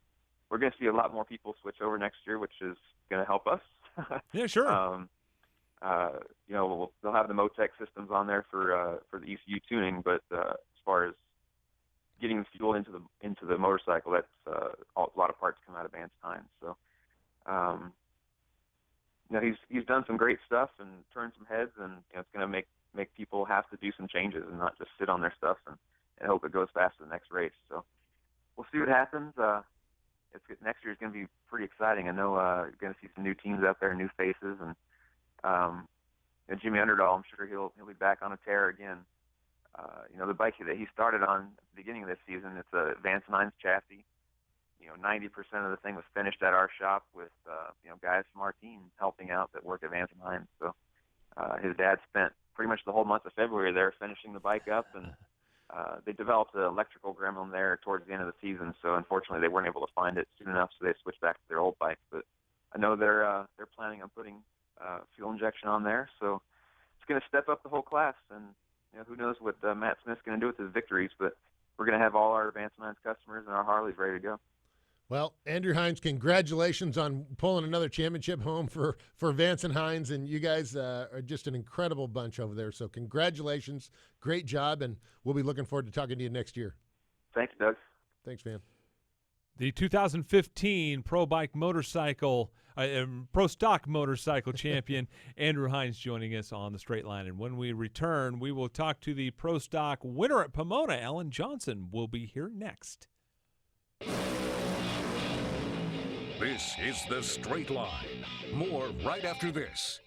we're going to see a lot more people switch over next year, which is going to help us. Yeah, sure. They'll have the Motec systems on there for the ECU tuning, but as far as getting the fuel into the motorcycle, that's a lot of parts come out of Vance Hines. So, he's done some great stuff and turned some heads, and it's going to make people have to do some changes and not just sit on their stuff and hope it goes fast to the next race. So we'll see what happens. Next year is going to be pretty exciting. I know you're going to see some new teams out there, new faces, and Jimmy Underdahl, I'm sure he'll be back on a tear again. The bike that he started on at the beginning of this season, it's a Vance Hines chassis. 90% of the thing was finished at our shop with guys from our team helping out that work at Vance Hines. So his dad spent pretty much the whole month of February there finishing the bike up, and they developed an electrical gremlin there towards the end of the season. So unfortunately, they weren't able to find it soon enough, so they switched back to their old bike. But I know they're planning on putting fuel injection on there, so it's going to step up the whole class. And who knows what Matt Smith's going to do with his victories, but we're going to have all our Vance Hines customers and our Harleys ready to go. Well, Andrew Hines, congratulations on pulling another championship home for Vance and Hines, and you guys are just an incredible bunch over there. So congratulations, great job, and we'll be looking forward to talking to you next year. Thanks, Doug. Thanks, man. The 2015 Pro Stock Motorcycle champion, Andrew Hines, joining us on the Straight Line. And when we return, we will talk to the Pro Stock winner at Pomona, Alan Johnson, will be here next. This is the Straight Line. More right after this.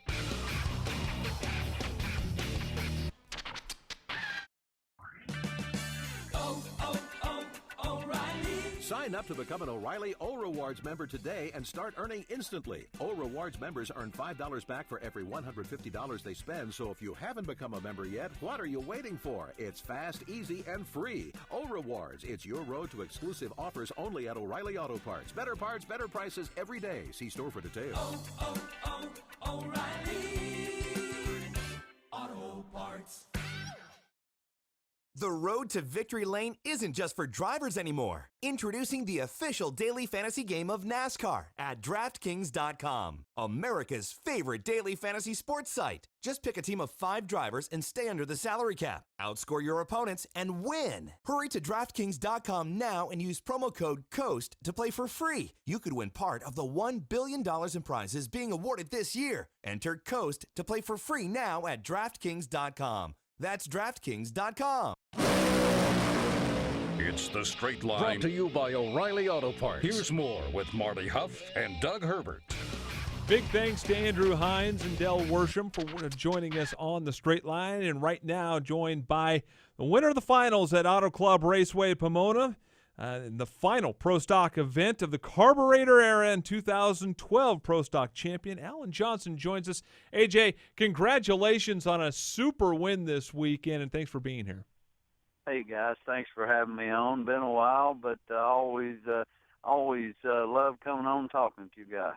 Sign up to become an O'Reilly O-Rewards member today and start earning instantly. O-Rewards members earn $5 back for every $150 they spend, so if you haven't become a member yet, what are you waiting for? It's fast, easy, and free. O-Rewards, it's your road to exclusive offers only at O'Reilly Auto Parts. Better parts, better prices every day. See store for details. O'Reilly Auto Parts. The road to victory lane isn't just for drivers anymore. Introducing the official daily fantasy game of NASCAR at DraftKings.com, America's favorite daily fantasy sports site. Just pick a team of 5 drivers and stay under the salary cap. Outscore your opponents and win. Hurry to DraftKings.com now and use promo code COAST to play for free. You could win part of the $1 billion in prizes being awarded this year. Enter COAST to play for free now at DraftKings.com. That's DraftKings.com. It's the Straight Line. Brought to you by O'Reilly Auto Parts. Here's more with Marty Hough and Doug Herbert. Big thanks to Andrew Hines and Del Worsham for joining us on the Straight Line. And right now, joined by the winner of the finals at Auto Club Raceway Pomona, in the final Pro Stock event of the carburetor era in 2012, Pro Stock champion Alan Johnson joins us. AJ, congratulations on a super win this weekend, and thanks for being here. Hey guys, thanks for having me on. Been a while, but always love coming on and talking to you guys.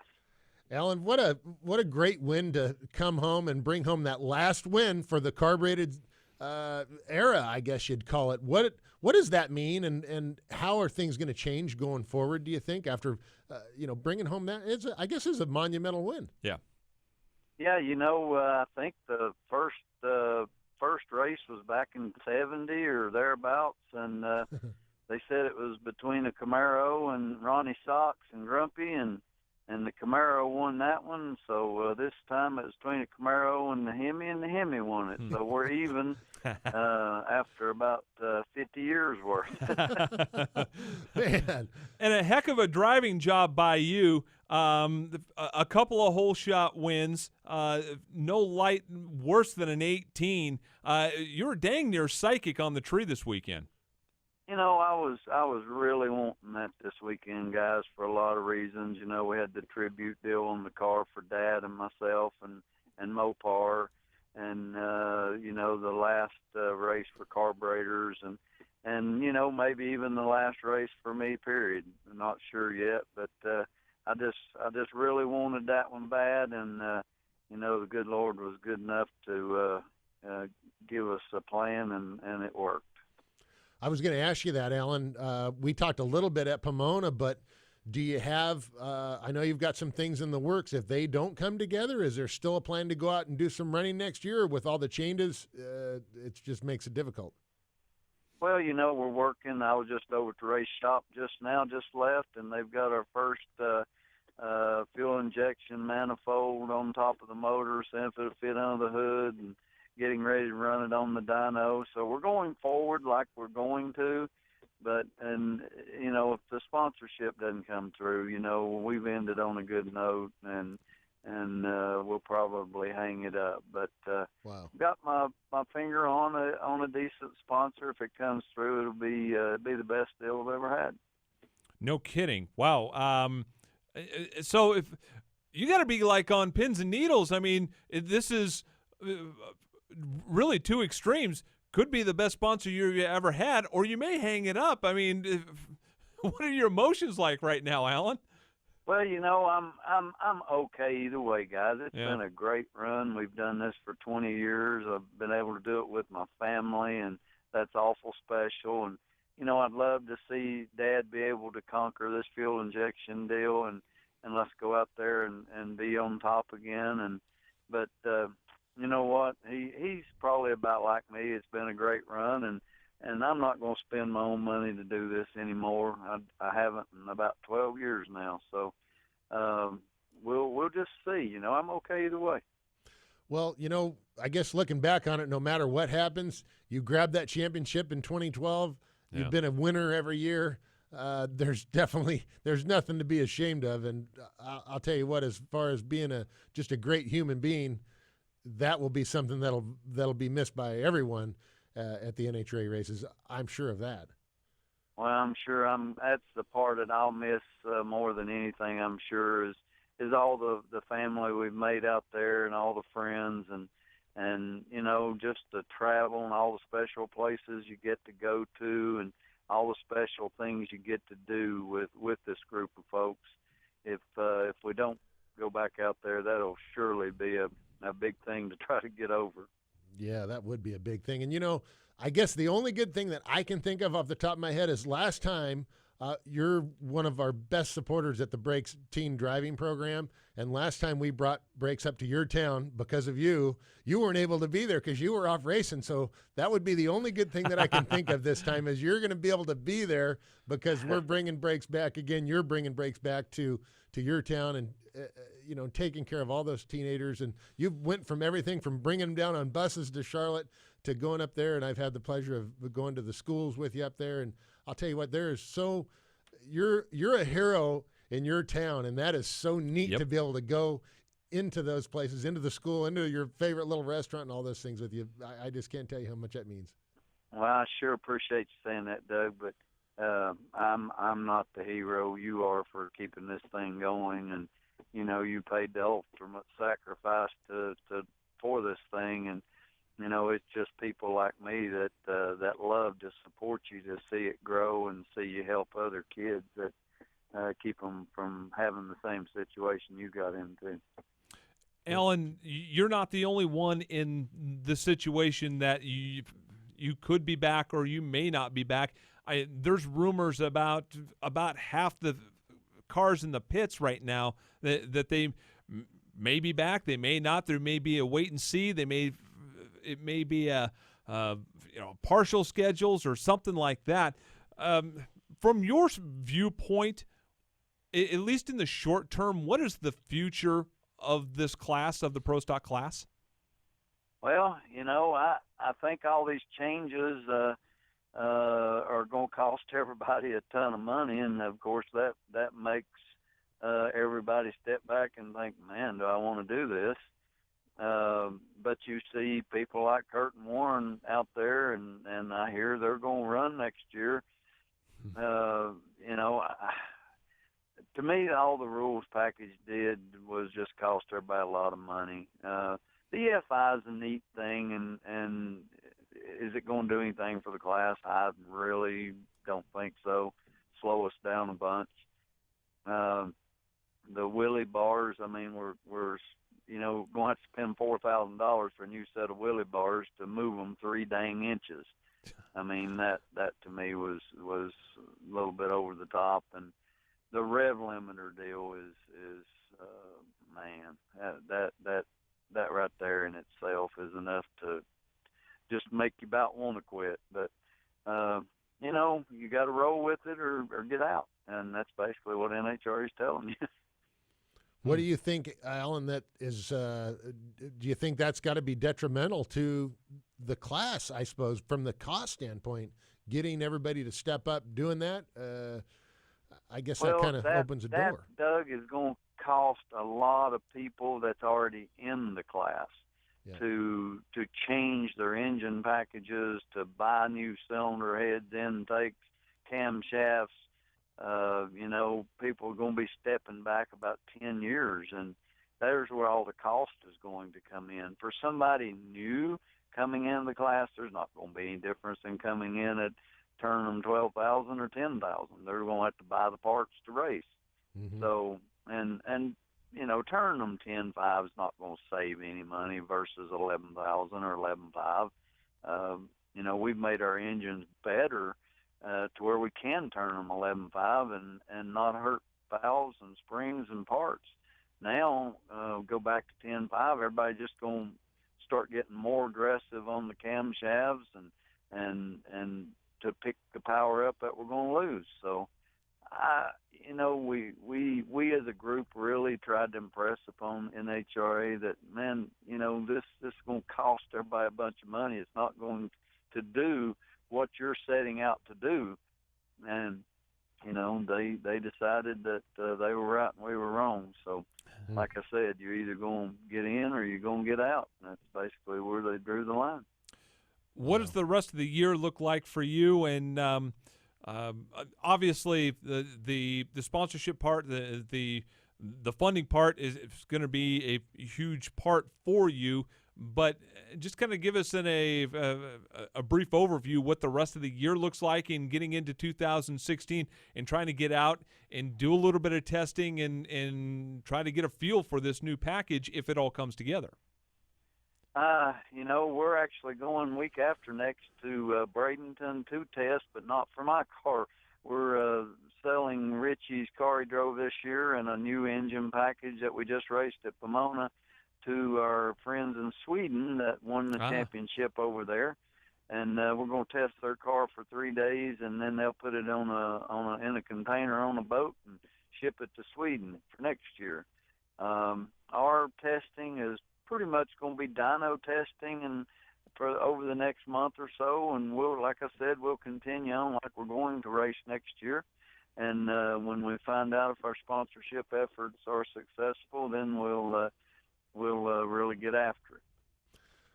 Alan, what a great win to come home and bring home that last win for the carbureted era, I guess you'd call it. What does that mean, and how are things going to change going forward, do you think, after bringing home that? I guess it's a monumental win. Yeah. Yeah, I think the first race was back in 70 or thereabouts, and they said it was between a Camaro and Ronnie Socks and Grumpy, and the Camaro won that one. So this time it was between a Camaro and the Hemi won it. So we're even after about 50 years worth. Man. And a heck of a driving job by you. A couple of hole shot wins, no light worse than an 18. You were dang near psychic on the tree this weekend. I was really wanting that this weekend, guys, for a lot of reasons. We had the tribute deal on the car for Dad and myself and Mopar, and the last race for carburetors, and maybe even the last race for me. Period. I'm not sure yet, but I just really wanted that one bad, and the good Lord was good enough to give us a plan, and it worked. I was going to ask you that, Alan. We talked a little bit at Pomona, but do you have I know you've got some things in the works. If they don't come together, is there still a plan to go out and do some running next year? With all the changes, it just makes it difficult. Well, we're working. I was just over to race shop just left, and they've got our first fuel injection manifold on top of the motor, seeing if it'll fit under the hood, and getting ready to run it on the dyno. So we're going forward like we're going to, but if the sponsorship doesn't come through, we've ended on a good note, and we'll probably hang it up. But wow. Got my finger on a decent sponsor. If it comes through, it'll be the best deal I've ever had. No kidding. Wow. So if you got to be like on pins and needles. I mean, this is really two extremes. Could be the best sponsor you ever had, or you may hang it up. I mean, what are your emotions like right now, Alan? Well, I'm okay either way, guys. It's been a great run. We've done this for 20 years. I've been able to do it with my family, and that's awful special. And I'd love to see Dad be able to conquer this fuel injection deal and let's go out there and be on top again. But you know what? He's probably about like me. It's been a great run, and I'm not going to spend my own money to do this anymore. I haven't in about 12 years now. So we'll just see. I'm okay either way. Well, I guess looking back on it, no matter what happens, you grab that championship in 2012. You've been a winner every year. There's nothing to be ashamed of. And I'll tell you what, as far as being just a great human being, that will be something that'll be missed by everyone at the NHRA races. I'm sure of that. Well, I'm sure that's the part that I'll miss more than anything. I'm sure is all the family we've made out there and all the friends and just the travel and all the special places you get to go to and all the special things you get to do with this group of folks. If we don't go back out there, that'll surely be a big thing to try to get over. Yeah, that would be a big thing. And, I guess the only good thing that I can think of off the top of my head is last time you're one of our best supporters at the Brakes teen driving program. And last time we brought Brakes up to your town because of you weren't able to be there because you were off racing. So that would be the only good thing that I can think of this time is you're going to be able to be there because we're bringing Brakes back again. You're bringing Brakes back to your town and, taking care of all those teenagers. And you went from everything from bringing them down on buses to Charlotte to going up there. And I've had the pleasure of going to the schools with you up there. And I'll tell you what, you're a hero in your town, and that is so neat to be able to go into those places, into the school, into your favorite little restaurant and all those things with you. I just can't tell you how much that means. Well, I sure appreciate you saying that, Doug, but I'm not the hero. You are for keeping this thing going, and you paid the ultimate sacrifice for this thing, and it's just people like me that love to support you, to see it grow and see you help other kids that keep them from having the same situation you got into. Alan, you're not the only one in the situation that you could be back or you may not be back. There's rumors about half the cars in the pits right now that they may be back, they may not. There may be a wait and see. It may be a partial schedules or something like that. From your viewpoint, at least in the short term, what is the future of this class, of the Pro Stock class? Well, I think all these changes are going to cost everybody a ton of money, and of course that makes everybody step back and think, man, do I want to do this? But you see people like Kurt and Warren out there, and I hear they're going to run next year. To me, all the rules package did was just cost everybody a lot of money. The EFI is a neat thing, and is it going to do anything for the class? I really don't think so. Slow us down a bunch. The wheelie bars, we're going to have to spend $4,000 for a new set of wheelie bars to move them 3 dang inches. That to me was a little bit over the top, and the rev limiter deal is man, that right there in itself is enough to just make you about want to quit. But you got to roll with it or get out, and that's basically what NHRA is telling you. What do you think, Alan, that is do you think that's got to be detrimental to the class, I suppose, from the cost standpoint, getting everybody to step up doing that? I guess that kind of opens a door. Doug, is going to cost a lot of people that's already in the class to change their engine packages, to buy new cylinder heads, intakes, camshafts. People are going to be stepping back about 10 years, and there's where all the cost is going to come in. For somebody new coming in the class, there's not going to be any difference in coming in at turning them 12,000 or 10,000. They're going to have to buy the parts to race. Mm-hmm. So, and turning them 10.5 is not going to save any money versus 11,000 or 11.5. We've made our engines better to where we can turn them 11.5 and not hurt valves and springs and parts. Now, go back to 10.5, everybody just going to start getting more aggressive on the camshafts and to pick the power up that we're going to lose. So, we as a group really tried to impress upon NHRA that, man, this is going to cost everybody a bunch of money. It's not going to do what you're setting out to do. And, they decided that they were right and we were wrong. So, like I said, you're either going to get in or you're going to get out. And that's basically where they drew the line. What does the rest of the year look like for you? And obviously, the sponsorship part, the funding part is going to be a huge part for you. But just kind of give us a brief overview what the rest of the year looks like in getting into 2016 and trying to get out and do a little bit of testing and try to get a feel for this new package if it all comes together. We're actually going week after next to Bradenton to test, but not for my car. We're selling Richie's car he drove this year and a new engine package that we just raced at Pomona to our friends in Sweden that won the championship over there. And we're going to test their car for 3 days, and then they'll put it in a container on a boat and ship it to Sweden for next year. Our testing is pretty much going to be dyno testing and for over the next month or so, and like I said, we'll continue on like we're going to race next year. And when we find out if our sponsorship efforts are successful, then we'll really get after it.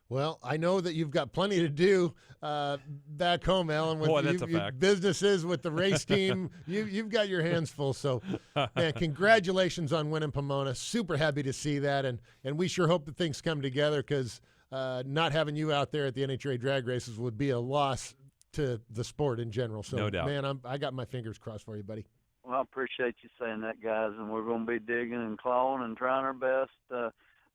Well, I know that you've got plenty to do back home, Alan, with that's a fact. Businesses, with the race team. You've got your hands full. So, man, congratulations on winning Pomona. Super happy to see that, and we sure hope that things come together because not having you out there at the NHRA drag races would be a loss to the sport in general. So, no doubt. Man, I got my fingers crossed for you, buddy. Well, I appreciate you saying that, guys, and we're going to be digging and clawing and trying our best.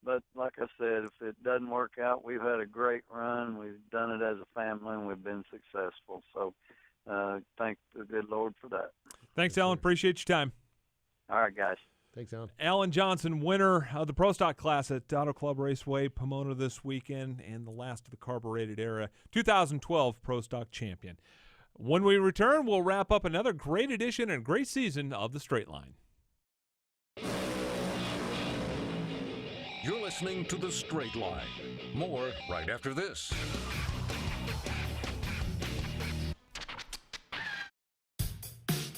But like I said, if it doesn't work out, we've had a great run. We've done it as a family, and we've been successful. So thank the good Lord for that. Thanks, Alan. Appreciate your time. All right, guys. Thanks, Alan. Alan Johnson, winner of the Pro Stock class at Auto Club Raceway Pomona this weekend and the last of the carbureted era, 2012 Pro Stock champion. When we return, we'll wrap up another great edition and great season of the Straight Line. You're listening to The Straight Line. More right after this.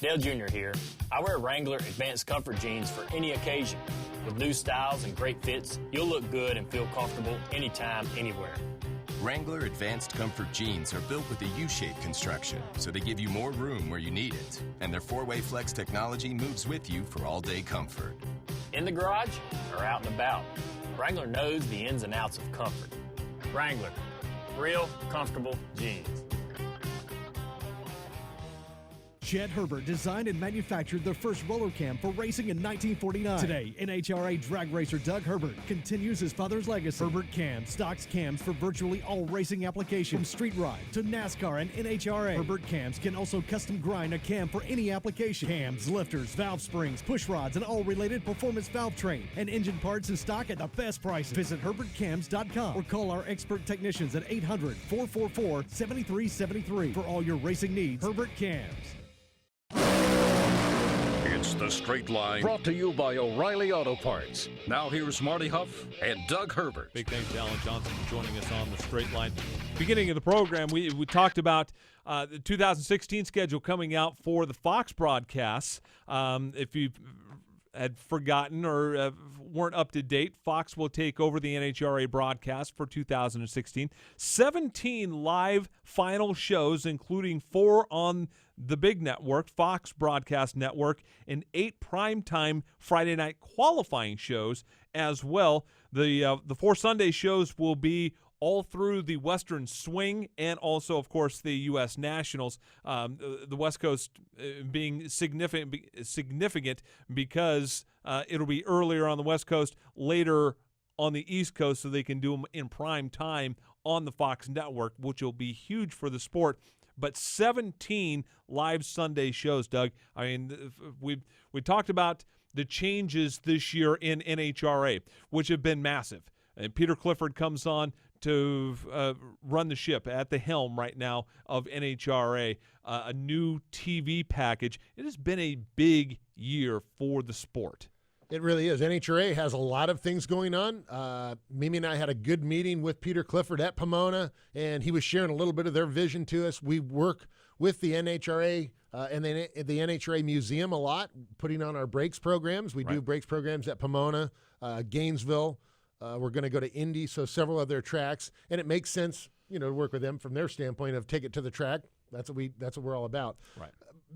Dale Jr. here. I wear Wrangler Advanced Comfort jeans for any occasion. With new styles and great fits, you'll look good and feel comfortable anytime, anywhere. Wrangler Advanced Comfort jeans are built with a U-shaped construction, so they give you more room where you need it. And their 4-way flex technology moves with you for all-day comfort. In the garage or out and about, Wrangler knows the ins and outs of comfort. Wrangler, real comfortable jeans. Chet Herbert designed and manufactured the first roller cam for racing in 1949. Today, NHRA drag racer Doug Herbert continues his father's legacy. Herbert Cam stocks cams for virtually all racing applications, from street ride to NASCAR and NHRA. Herbert Cams can also custom grind a cam for any application. Cams, lifters, valve springs, push rods, and all related performance valve train and engine parts in stock at the best prices. Visit HerbertCams.com or call our expert technicians at 800-444-7373 for all your racing needs. Herbert Cams. It's The Straight Line, brought to you by O'Reilly Auto Parts. Now here's Marty Hough and Doug Herbert. Big thanks to Alan Johnson for joining us on The Straight Line. Beginning of the program, we talked about the 2016 schedule coming out for the Fox broadcasts. If you had forgotten or weren't up to date, Fox will take over the NHRA broadcast for 2016. 17 live final shows, including 4 on the big network, Fox Broadcast Network, and 8 primetime Friday night qualifying shows as well. The 4 Sunday shows will be all through the Western Swing and also, of course, the U.S. Nationals. The West Coast being significant because it'll be earlier on the West Coast, later on the East Coast, so they can do them in prime time on the Fox network, which will be huge for the sport. but 17 live Sunday shows, Doug. I mean, we talked about the changes this year in NHRA, which have been massive. And Peter Clifford comes on to run the ship at the helm right now of NHRA, a new TV package. It has been a big year for the sport. It really is. NHRA has a lot of things going on. Mimi and I had a good meeting with Peter Clifford at Pomona, and he was sharing a little bit of their vision to us. We work with the NHRA and the NHRA Museum a lot, putting on our brakes programs. We do brakes programs at Pomona, Gainesville. We're going to go to Indy, so several of their tracks, and it makes sense, to work with them from their standpoint of take it to the track. That's what we're all about. Right.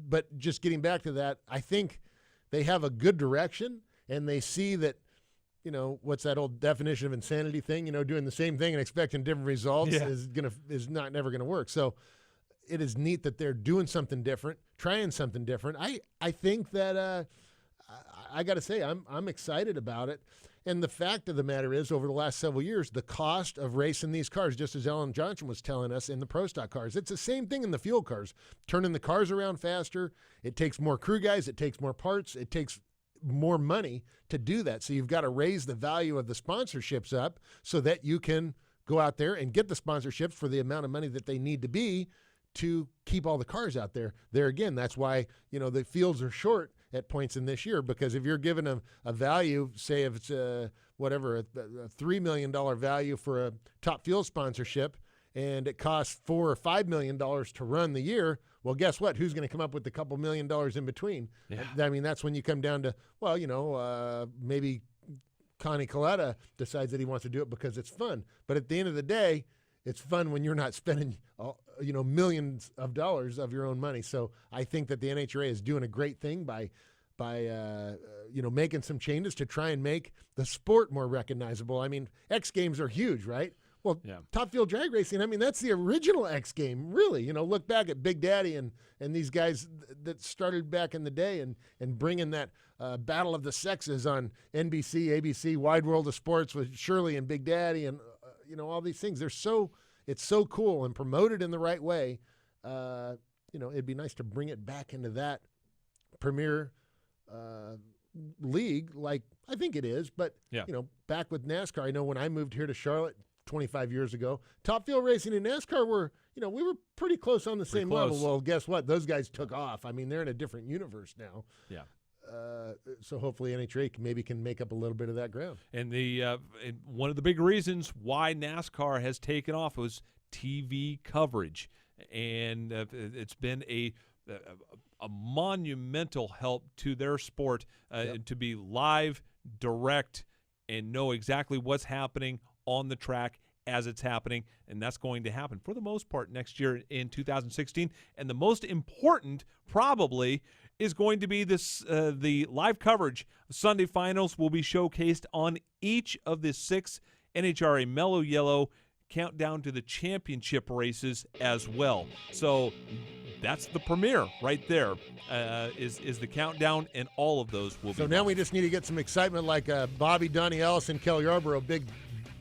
But just getting back to that, I think they have a good direction, and they see that, what's that old definition of insanity thing? Doing the same thing and expecting different results is never gonna work. So it is neat that they're doing something different, trying something different. I think that I got to say I'm excited about it. And the fact of the matter is, over the last several years, the cost of racing these cars, just as Ellen Johnson was telling us in the Pro Stock cars, it's the same thing in the fuel cars. Turning the cars around faster, it takes more crew guys, it takes more parts, it takes more money to do that. So you've got to raise the value of the sponsorships up so that you can go out there and get the sponsorships for the amount of money that they need to be to keep all the cars out there. There again, that's why, the fields are short at points in this year, because if you're given a value, say if it's a $3 million value for a top fuel sponsorship, and it costs $4 or $5 million to run the year, well, guess what? Who's going to come up with a couple $1 million in between? Yeah. I mean, that's when you come down to, maybe Connie Coletta decides that he wants to do it because it's fun. But at the end of the day, it's fun when you're not spending, millions of dollars of your own money. So I think that the NHRA is doing a great thing by making some changes to try and make the sport more recognizable. I mean, X Games are huge, right? Well, Top Fuel Drag Racing, I mean, that's the original X Game, really. Look back at Big Daddy and these guys that started back in the day and bringing that Battle of the Sexes on NBC, ABC, Wide World of Sports with Shirley and Big Daddy and, all these things. It's so cool and promoted in the right way. It'd be nice to bring it back into that premier league, like I think it is. But, back with NASCAR, I know when I moved here to Charlotte 25 years ago, Top Fuel Racing and NASCAR were, we were pretty close on the same level. Well, guess what? Those guys took off. I mean, they're in a different universe now. Yeah. So hopefully NHRA can make up a little bit of that ground. And and one of the big reasons why NASCAR has taken off was TV coverage, and it's been a monumental help to their sport to be live, direct, and know exactly what's happening on the track as it's happening, and that's going to happen for the most part next year in 2016. And the most important probably is going to be the live coverage. Sunday finals will be showcased on each of the 6 NHRA Mellow Yellow countdown to the championship races as well. So that's the premiere right there, is the countdown, and all of those will be. So now we just need to get some excitement like Bobby, Donnie Ellis, and Kel Yarborough, big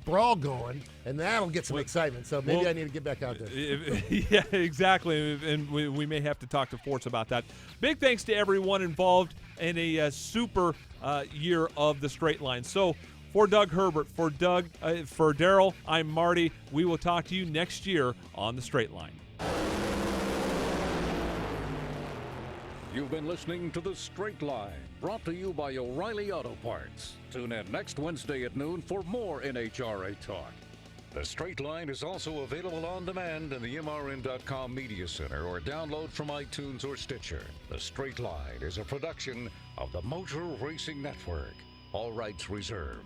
brawl going, and that'll get some excitement. So maybe I need to get back out there. Yeah, exactly. And we may have to talk to Force about that. Big thanks to everyone involved in a super year of the Straight Line. So for Doug Herbert, for Daryl, I'm Marty. We will talk to you next year on the Straight Line. You've been listening to The Straight Line, brought to you by O'Reilly Auto Parts. Tune in next Wednesday at noon for more NHRA talk. The Straight Line is also available on demand in the MRN.com Media Center or download from iTunes or Stitcher. The Straight Line is a production of the Motor Racing Network. All rights reserved.